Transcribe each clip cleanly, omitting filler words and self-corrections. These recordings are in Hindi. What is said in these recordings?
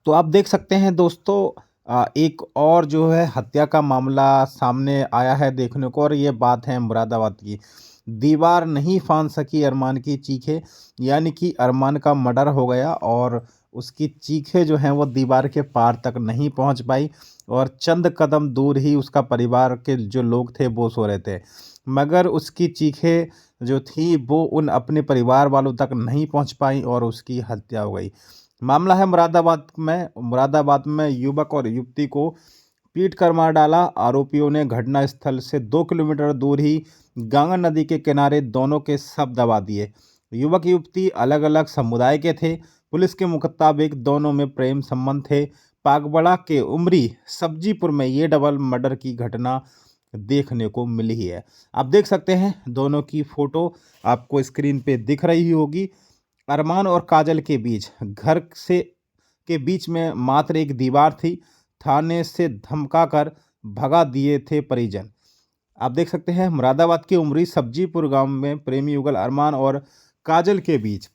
तो आप देख सकते हैं दोस्तों, एक और जो है हत्या का मामला सामने आया है देखने को, और ये बात है मुरादाबाद की। दीवार नहीं फांद सकी अरमान की चीखें, यानी कि अरमान का मर्डर हो गया और उसकी चीखें जो हैं वो दीवार के पार तक नहीं पहुंच पाई, और चंद कदम दूर ही उसका परिवार के जो लोग थे वो सो रहे थे, मगर उसकी चीखें जो थी वो उन अपने परिवार वालों तक नहीं पहुंच पाई और उसकी हत्या हो गई। मामला है मुरादाबाद में युवक और युवती को पीट कर मार डाला। आरोपियों ने घटना स्थल से 2 किलोमीटर दूर ही गंगा नदी के किनारे दोनों के शव दबा दिए। युवक युवती अलग अलग समुदाय के थे। पुलिस के मुताबिक दोनों में प्रेम संबंध थे। पागबड़ा के उमरी सब्जीपुर में ये डबल मर्डर की घटना देखने को मिली है। आप देख सकते हैं दोनों की फोटो आपको स्क्रीन पे दिख रही होगी। अरमान और काजल के बीच घर से के बीच में मात्र एक दीवार थी। थाने से धमकाकर भगा दिए थे परिजन। आप देख सकते हैं मुरादाबाद के उमरी सब्जीपुर गांव में प्रेमी युगल अरमान और काजल के बीच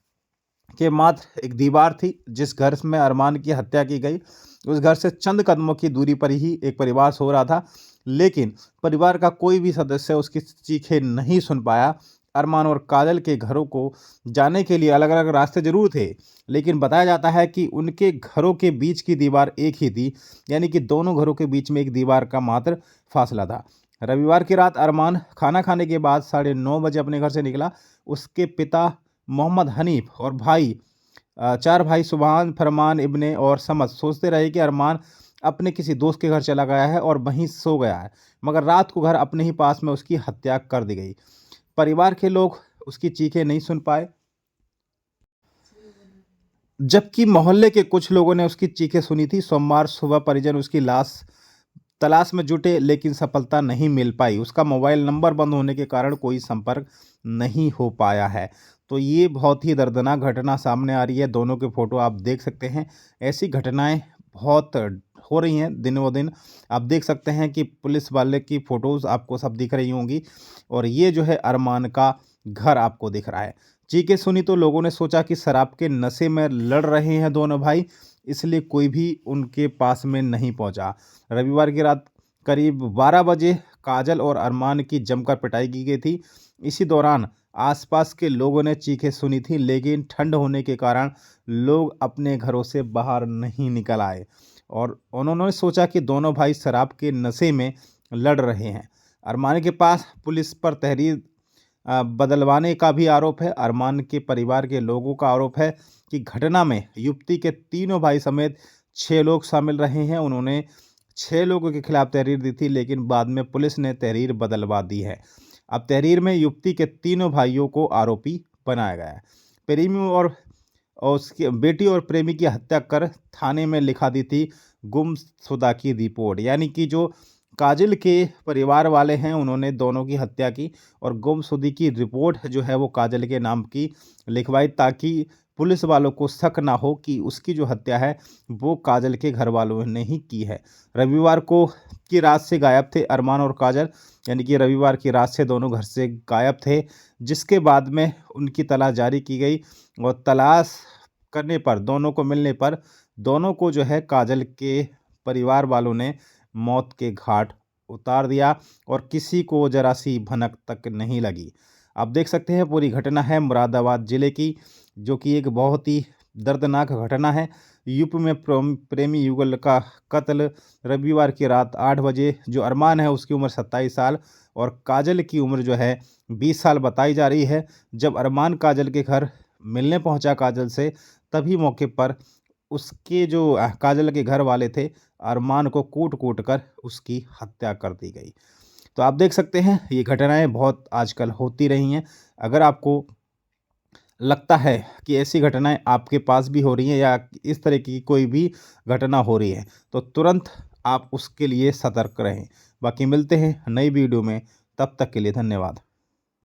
के मात्र एक दीवार थी। जिस घर में अरमान की हत्या की गई, उस घर से चंद कदमों की दूरी पर ही एक परिवार सो रहा था, लेकिन परिवार का कोई भी सदस्य उसकी चीखें नहीं सुन पाया। अरमान और काजल के घरों को जाने के लिए अलग अलग रास्ते जरूर थे, लेकिन बताया जाता है कि उनके घरों के बीच की दीवार एक ही थी, यानी कि दोनों घरों के बीच में एक दीवार का मात्र फासला था। रविवार की रात अरमान खाना खाने के बाद 9:30 बजे अपने घर से निकला। उसके पिता मोहम्मद हनीफ और चार भाई सुभान, फरमान, इब्ने और समद सोचते रहे कि अरमान अपने किसी दोस्त के घर चला गया है और वहीं सो गया है, मगर रात को घर अपने ही पास में उसकी हत्या कर दी गई। परिवार के लोग उसकी चीखें नहीं सुन पाए, जबकि मोहल्ले के कुछ लोगों ने उसकी चीखें सुनी थी। सोमवार सुबह परिजन उसकी लाश तलाश में जुटे, लेकिन सफलता नहीं मिल पाई। उसका मोबाइल नंबर बंद होने के कारण कोई संपर्क नहीं हो पाया है। तो ये बहुत ही दर्दनाक घटना सामने आ रही है। दोनों के फोटो आप देख सकते हैं। ऐसी घटनाएं बहुत हो रही हैं दिनों दिन। आप देख सकते हैं कि पुलिस वाले की फ़ोटोज़ आपको सब दिख रही होंगी, और ये जो है अरमान का घर आपको दिख रहा है। चीखें सुनी तो लोगों ने सोचा कि शराब के नशे में लड़ रहे हैं दोनों भाई, इसलिए कोई भी उनके पास में नहीं पहुंचा। रविवार की रात करीब 12 बजे काजल और अरमान की जमकर पिटाई की गई थी। इसी दौरान आसपास के लोगों ने चीखें सुनी थी, लेकिन ठंड होने के कारण लोग अपने घरों से बाहर नहीं निकल आए, और उन्होंने सोचा कि दोनों भाई शराब के नशे में लड़ रहे हैं। अरमान के पास पुलिस पर तहरीर बदलवाने का भी आरोप है। अरमान के परिवार के लोगों का आरोप है कि घटना में युवती के तीनों भाई समेत 6 लोग शामिल रहे हैं। उन्होंने 6 लोगों के खिलाफ तहरीर दी थी, लेकिन बाद में पुलिस ने तहरीर बदलवा दी है। अब तहरीर में युवती के तीनों भाइयों को आरोपी बनाया गया है। प्रेमी और उसकी बेटी और प्रेमी की हत्या कर थाने में लिखा दी थी गुमशुदा की रिपोर्ट, यानी कि जो काजल के परिवार वाले हैं उन्होंने दोनों की हत्या की, और गुमशुदगी की रिपोर्ट जो है वो काजल के नाम की लिखवाई, ताकि पुलिस वालों को शक ना हो कि उसकी जो हत्या है वो काजल के घर वालों ने ही की है। रविवार को की रात से गायब थे अरमान और काजल, यानी कि रविवार की रात से दोनों घर से गायब थे, जिसके बाद में उनकी तलाश जारी की गई, और तलाश करने पर दोनों को मिलने पर दोनों को जो है काजल के परिवार वालों ने मौत के घाट उतार दिया, और किसी को जरा सी भनक तक नहीं लगी। आप देख सकते हैं पूरी घटना है मुरादाबाद ज़िले की, जो कि एक बहुत ही दर्दनाक घटना है। यूपी में प्रेमी युगल का कत्ल रविवार की रात 8 बजे। जो अरमान है उसकी उम्र 27 साल और काजल की उम्र जो है 20 साल बताई जा रही है। जब अरमान काजल के घर मिलने पहुंचा काजल से, तभी मौके पर उसके जो काजल के घर वाले थे, अरमान को कूट कूट कर उसकी हत्या कर दी गई। तो आप देख सकते हैं ये घटनाएं बहुत आजकल होती रही हैं। अगर आपको लगता है कि ऐसी घटनाएं आपके पास भी हो रही हैं, या इस तरह की कोई भी घटना हो रही है, तो तुरंत आप उसके लिए सतर्क रहें। बाकी मिलते हैं नई वीडियो में, तब तक के लिए धन्यवाद।